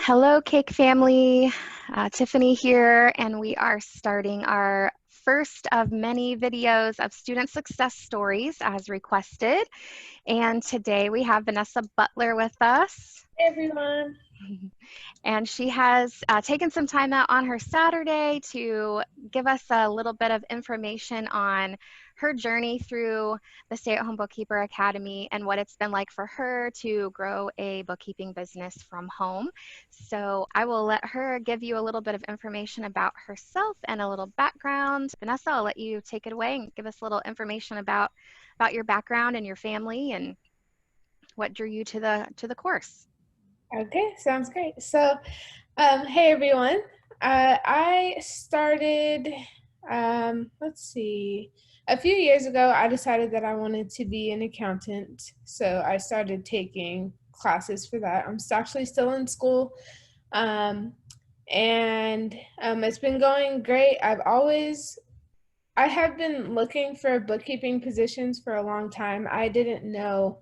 Hello, Cake Family. Tiffany here, and we are starting our first of many videos of student success stories as requested. And today we have Vanessa Butler with us. Hey everyone. And she has taken some time out on her Saturday to give us a little bit of information on her journey through the Stay-at-Home Bookkeeper Academy and what it's been like for her to grow a bookkeeping business from home. So I will let her give you a little bit of information about herself and a little background. Vanessa, I'll let you take it away and give us a little information about your background and your family and what drew you to the course. Okay, sounds great. Hey everyone. I started, let's see, a few years ago, I decided that I wanted to be an accountant. So I started taking classes for that. I'm actually still in school. Um, and it's been going great. I have been looking for bookkeeping positions for a long time. I didn't know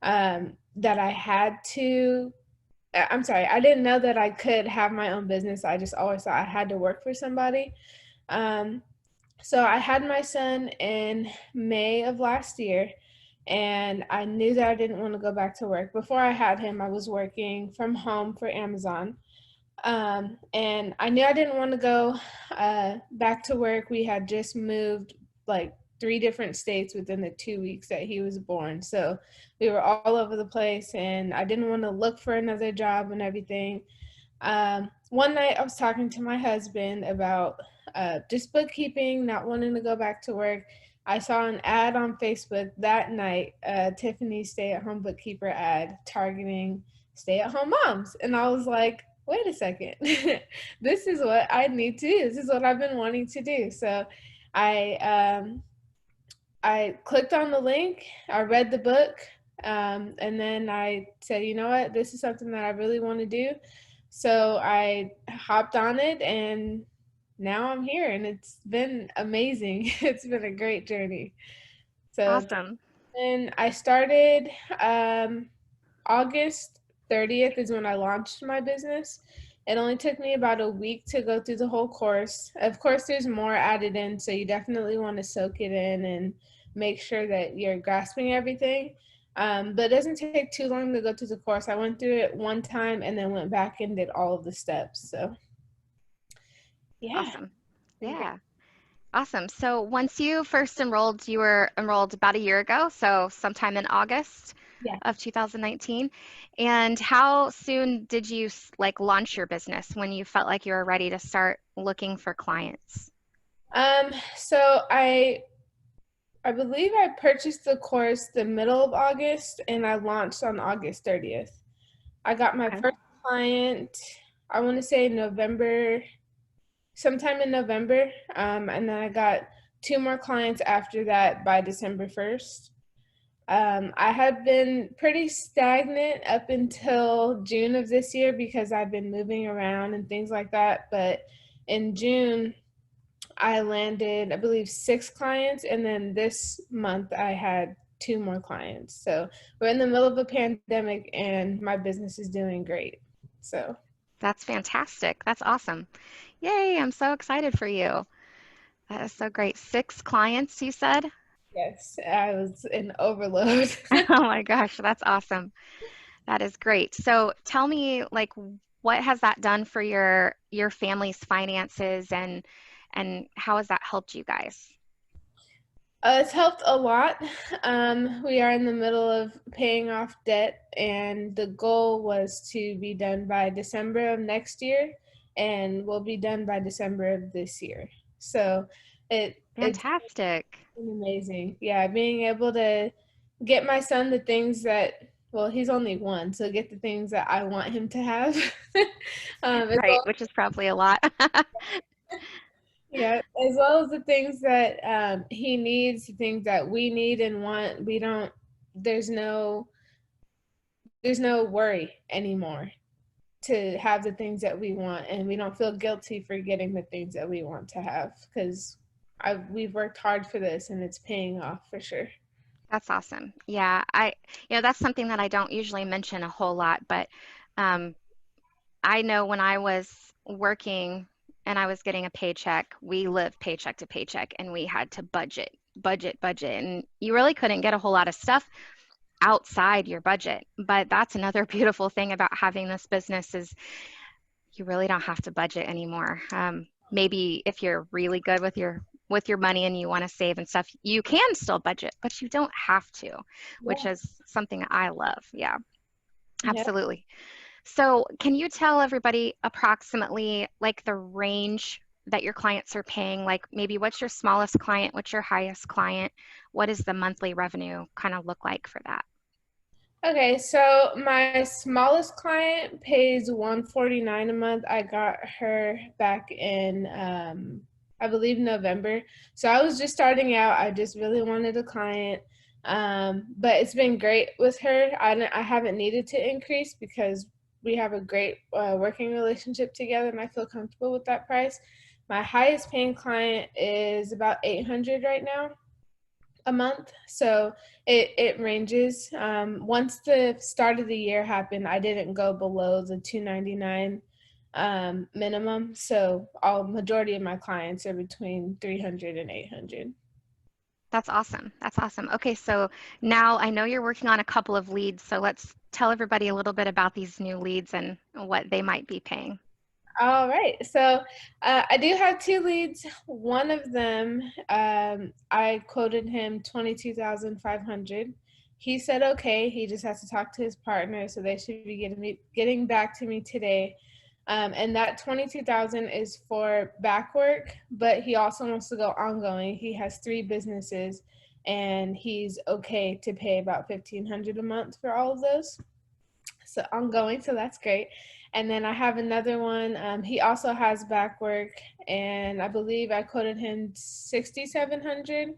that I had to I'm sorry, I didn't know that I could have my own business. I just always thought I had to work for somebody. Um, so I had my son in May of last year, and I knew that I didn't want to go back to work. Before I had him, I was working from home for Amazon. And I knew I didn't want to go back to work. We had just moved like 3 different states within the 2 weeks that he was born. So we were all over the place, and I didn't want to look for another job and everything. One night I was talking to my husband about just bookkeeping, not wanting to go back to work. I saw an ad on Facebook that night, Tiffany's stay-at-home bookkeeper ad targeting stay-at-home moms. And I was like, wait a second, this is what I need to do. This is what I've been wanting to do. So I I clicked on the link, I read the book, and then I said, you know what, this is something that I really want to do. So I hopped on it, and now I'm here, and it's been amazing. It's been a great journey. So, Awesome. and I started August 30th is when I launched my business. It only took me about a week to go through the whole course. Of course, there's more added in, so you definitely want to soak it in and make sure that you're grasping everything. But it doesn't take too long to go through the course. I went through it one time and then went back and did all of the steps. So, yeah. Awesome. Yeah. Awesome. So once you first enrolled, you were enrolled about a year ago, so sometime in August Yeah. of 2019. And how soon did you like launch your business when you felt like you were ready to start looking for clients? So I believe I purchased the course the middle of August, and I launched on August 30th. I got my Okay. first client, I want to say November, sometime in November. And then I got 2 more clients after that by December 1st. I have been pretty stagnant up until June of this year because I've been moving around and things like that. But in June, I landed, I believe, 6 clients. And then this month, I had 2 more clients. So we're in the middle of a pandemic, and my business is doing great. So. That's fantastic. That's awesome. Yay, I'm so excited for you. That is so great. 6 clients, you said? Yes, I was in overload. Oh my gosh, that's awesome. That is great. So tell me, like, what has that done for your family's finances and how has that helped you guys? It's helped a lot. We are in the middle of paying off debt, and the goal was to be done by December of next year, and we'll be done by December of this year. So it's Fantastic. been amazing. Yeah, being able to get my son the things that, well, he's only one, so get the things that I want him to have. As Right, well, which is probably a lot. yeah, as well as the things that he needs, the things that we need and want. We don't. There's no. There's no worry anymore to have the things that we want, and we don't feel guilty for getting the things that we want to have because we've worked hard for this, and it's paying off for sure. That's awesome. Yeah, that's something that I don't usually mention a whole lot, but um, I know when I was working and I was getting a paycheck, we lived paycheck to paycheck and we had to budget. And you really couldn't get a whole lot of stuff outside your budget. But that's another beautiful thing about having this business is you really don't have to budget anymore. Maybe if you're really good with your money and you want to save and stuff, you can still budget, but you don't have to, which Yeah. is something I love. Yeah, Yeah. absolutely. So, can you tell everybody approximately like the range that your clients are paying? Like maybe what's your smallest client, what's your highest client? What does the monthly revenue kind of look like for that? Okay, so my smallest client pays 149 a month. I got her back in I believe November. So I was just starting out. I just really wanted a client. But it's been great with her. I haven't needed to increase because we have a great working relationship together and I feel comfortable with that price. My highest paying client is about 800 right now a month. So it ranges. Once the start of the year happened, I didn't go below the 299 minimum. So all majority of my clients are between 300 and 800. That's awesome. That's awesome. Okay, so now I know you're working on a couple of leads, so let's tell everybody a little bit about these new leads and what they might be paying. All right. So I do have two leads. One of them, I quoted him 22,500. He said okay. He just has to talk to his partner, so they should be getting back to me today. And that 22,000 is for back work, but he also wants to go ongoing. He has three businesses, and he's okay to pay about 1,500 a month for all of those. So ongoing, so that's great. And then I have another one. He also has back work, and I believe I quoted him 6,700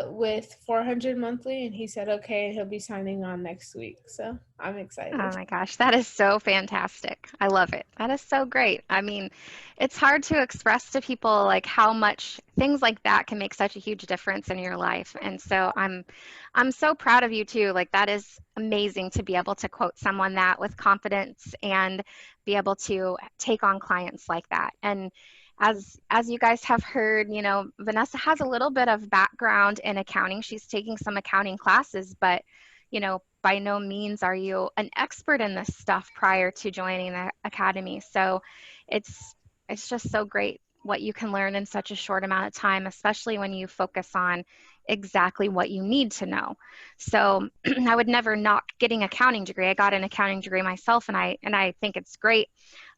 with 400 monthly, and he said okay, he'll be signing on next week. So I'm Oh excited. my gosh, that is so fantastic. I love it. That is so great. I mean, it's hard to express to people like how much things like that can make such a huge difference in your life. And so I'm so proud of you too. Like that is amazing to be able to quote someone that with confidence and be able to take on clients like that. And as you guys have heard, you know, Vanessa has a little bit of background in accounting. She's taking some accounting classes, but you know, by no means are you an expert in this stuff prior to joining the academy. So it's just so great what you can learn in such a short amount of time, especially when you focus on exactly what you need to know. So I would never knock getting accounting degree. I got an accounting degree myself, and I think it's great.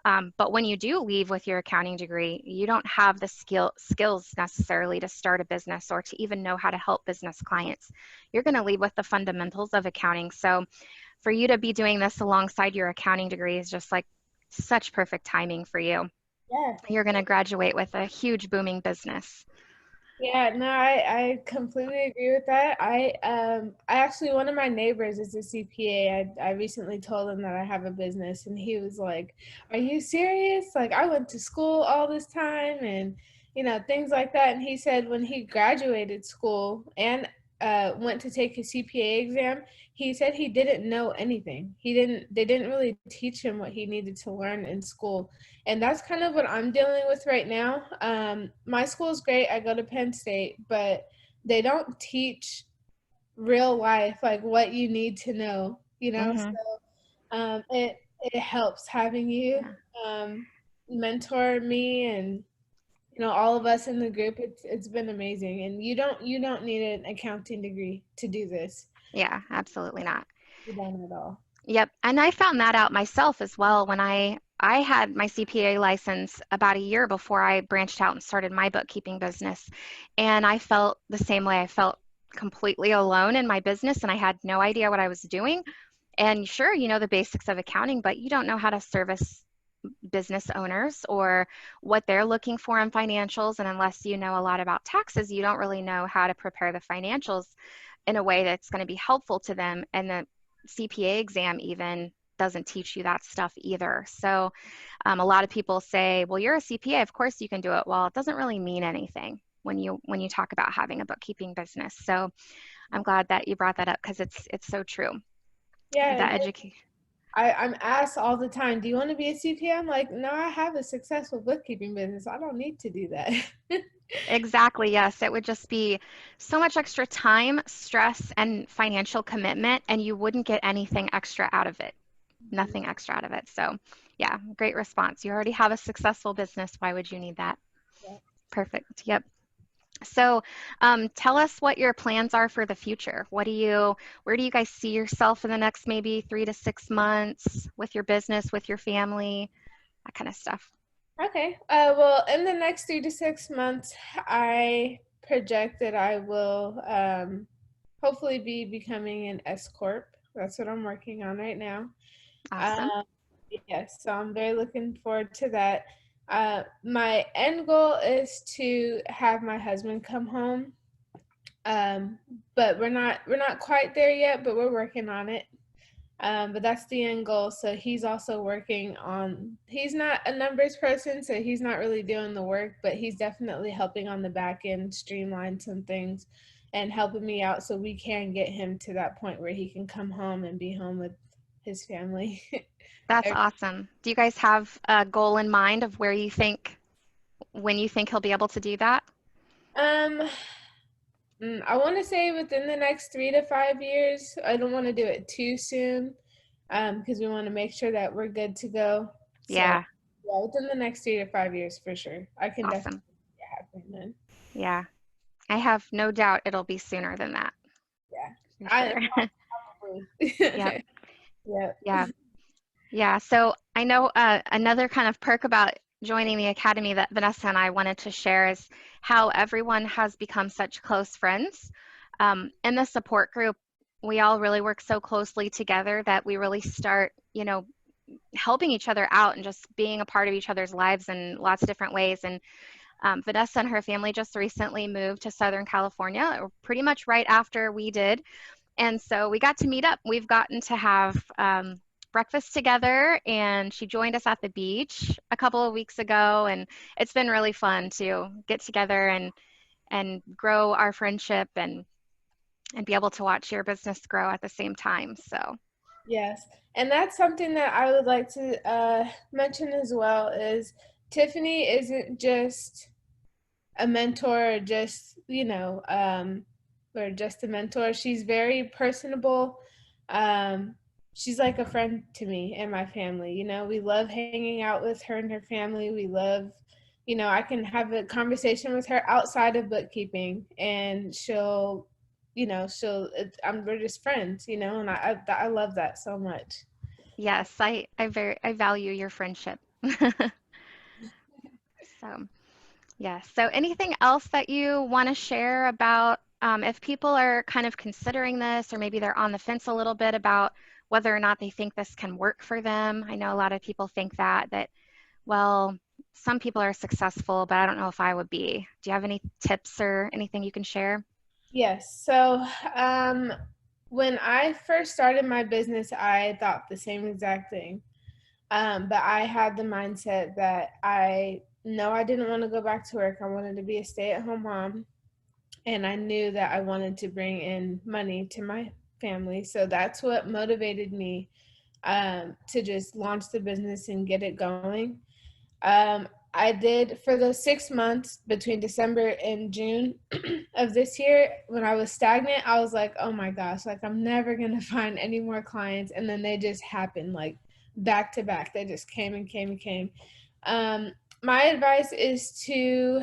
But when you do leave with your accounting degree, you don't have the skills necessarily to start a business or to even know how to help business clients. You're going to leave with the fundamentals of accounting. So for you to be doing this alongside your accounting degree is just like such perfect timing for you. Yeah. You're going to graduate with a huge booming business. Yeah, no, I completely agree with that. I actually one of my neighbors is a CPA. I recently told him that I have a business and he was like, "Are you serious? Like I went to school all this time and things like that." And he said when he graduated school and went to take his CPA exam, he said he didn't know anything. They didn't really teach him what he needed to learn in school. And that's kind of what I'm dealing with right now. My school is great. I go to Penn State, but they don't teach real life, like what you need to know. Hmm. So it helps having you Yeah. um, mentor me and all of us in the group. It's been amazing. And you don't need an accounting degree to do this. Yeah, absolutely not. You don't at all. Yep. And I found that out myself as well when I had my CPA license about a year before I branched out and started my bookkeeping business. And I felt the same way. I felt completely alone in my business and I had no idea what I was doing. And sure, you know the basics of accounting, but you don't know how to service business owners or what they're looking for in financials. And unless you know a lot about taxes, you don't really know how to prepare the financials in a way that's going to be helpful to them. And the CPA exam even doesn't teach you that stuff either. So a lot of people say, well, you're a CPA, of course you can do it. Well, it doesn't really mean anything when you talk about having a bookkeeping business. So I'm glad that you brought that up because it's so true. Yeah, That education. I'm asked all the time, do you want to be a CPA? I'm like, no, I have a successful bookkeeping business. I don't need to do that. Exactly, yes. It would just be so much extra time, stress, and financial commitment, and you wouldn't get anything extra out of it. Nothing extra out of it. So, yeah, great response. You already have a successful business. Why would you need that? Yeah. Perfect. Yep. So, tell us what your plans are for the future. Where do you guys see yourself in the next maybe 3 to 6 months with your business, with your family, that kind of stuff? Okay. Well, in the next 3 to 6 months, I project that I will hopefully be becoming an S corp. That's what I'm working on right now. Awesome. Um, yes, so I'm very looking forward to that. My end goal is to have my husband come home, um, but we're not quite there yet, but we're working on it. But that's the end goal. So he's also working on, he's not a numbers person, so he's not really doing the work, but he's definitely helping on the back end, streamline some things and helping me out so we can get him to that point where he can come home and be home with his family. That's awesome. Do you guys have a goal in mind of when you think he'll be able to do that? um, I want to say within the next 3 to 5 years. I don't want to do it too soon, because we want to make sure that we're good to go. So Yeah, yeah, within the next 3 to 5 years for sure. I can definitely awesome. see it happening then. Yeah, I have no doubt it'll be sooner than that, Yeah. for I sure. probably. Yep. Yeah. Yeah. Yeah. So I know another kind of perk about joining the academy that Vanessa and I wanted to share is how everyone has become such close friends. In the support group, we all really work so closely together that we really start, helping each other out and just being a part of each other's lives in lots of different ways. And Vanessa and her family just recently moved to Southern California, or pretty much right after we did. And so we got to meet up. We've gotten to have breakfast together, and she joined us at the beach a couple of weeks ago. And it's been really fun to get together and grow our friendship and be able to watch your business grow at the same time. So, Yes. And that's something that I would like to mention as well is Tiffany isn't just a mentor or just, or just a mentor. She's very personable. Um, she's like a friend to me and my family. We love hanging out with her and her family. We love, I can have a conversation with her outside of bookkeeping, and we're just friends, and I love that so much. yes, I value your friendship. So, yes. So, anything else that you want to share about if people are kind of considering this, or maybe they're on the fence a little bit about whether or not they think this can work for them? I know a lot of people think that, well, some people are successful, but I don't know if I would be. Do you have any tips or anything you can share? Yes. So, when I first started my business, I thought the same exact thing. But I had the mindset that I didn't want to go back to work. I wanted to be a stay-at-home mom, and I knew that I wanted to bring in money to my family. So that's what motivated me to just launch the business and get it going. I did for those 6 months between December and June of this year. When I was stagnant, I was like, oh my gosh, like I'm never going to find any more clients. And then they just happened like back to back. They just came and came and came. Um, my advice is to,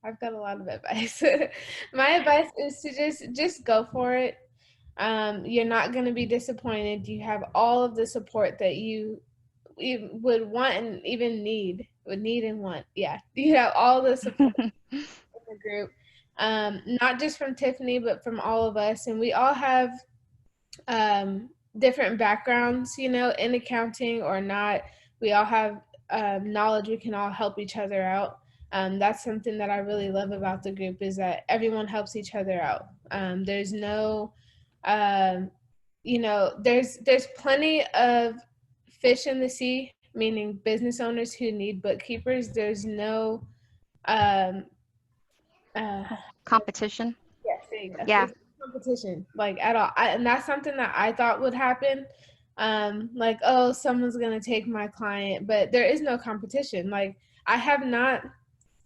I've got a lot of advice. My advice is to just go for it. You're not going to be disappointed. You have all of the support that you would want and even need and want. Yeah, you have all the support in the group, not just from Tiffany, but from all of us, and we all have different backgrounds, in accounting or not. We all have knowledge. We can all help each other out. That's something that I really love about the group is that everyone helps each other out. There's no, there's plenty of fish in the sea, meaning business owners who need bookkeepers. There's no, um, uh, Competition? yes, there you go. Yeah. There's no competition like at all. And that's something that I thought would happen. Like, oh, someone's gonna take my client, but there is no competition. Like, I have not.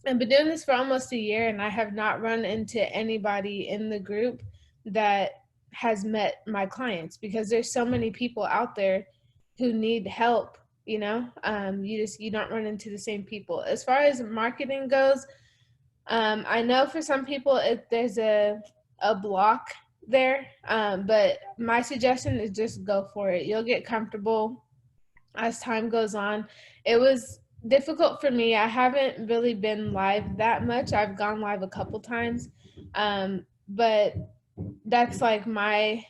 I've been doing this for almost a year, and I have not run into anybody in the group that has met my clients because there's so many people out there who need help. You don't run into the same people. As far as marketing goes, I know for some people there's a block there, but my suggestion is just go for it. You'll get comfortable as time goes on. It was difficult for me. I haven't really been live that much. I've gone live a couple times, but that's like my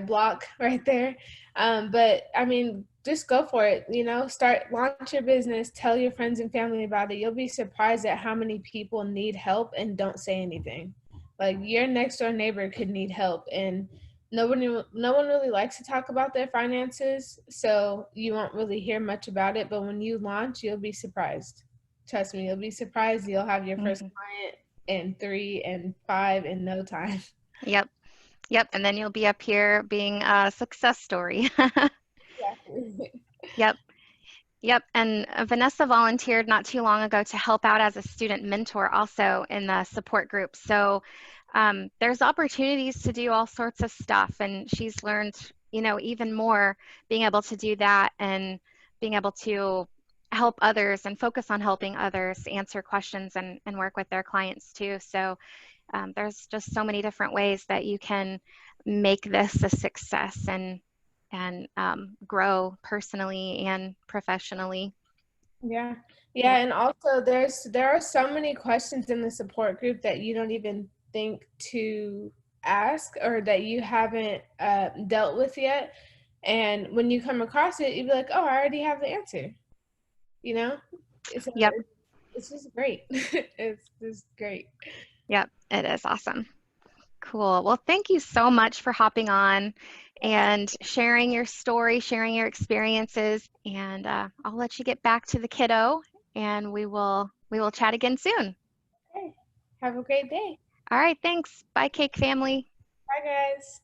block right there. But I mean, just go for it. Start launch your business. Tell your friends and family about it. You'll be surprised at how many people need help and don't say anything. Like your next door neighbor could need help, and no one really likes to talk about their finances, so you won't really hear much about it. But when you launch, you'll be surprised. Trust me, you'll be surprised. You'll have your first client in 3 and 5 in no time. Yep. Yep. And then you'll be up here being a success story. Exactly. Yep. Yep. And Vanessa volunteered not too long ago to help out as a student mentor also in the support group. So there's opportunities to do all sorts of stuff. And she's learned, even more being able to do that and being able to help others and focus on helping others answer questions and work with their clients too. So there's just so many different ways that you can make this a success and grow personally and professionally. Yeah. Yeah. Yeah, and also there are so many questions in the support group that you don't even think to ask or that you haven't dealt with yet. And when you come across it, you'd be like, "Oh, I already have the answer." You know? It's Yep. it's just great. It's just great. Yep. It is awesome. Cool. Well, thank you so much for hopping on and sharing your story, sharing your experiences, and I'll let you get back to the kiddo, and we will chat again soon. Okay. Have a great day. All right, thanks. Bye, Cake Family. Bye, guys.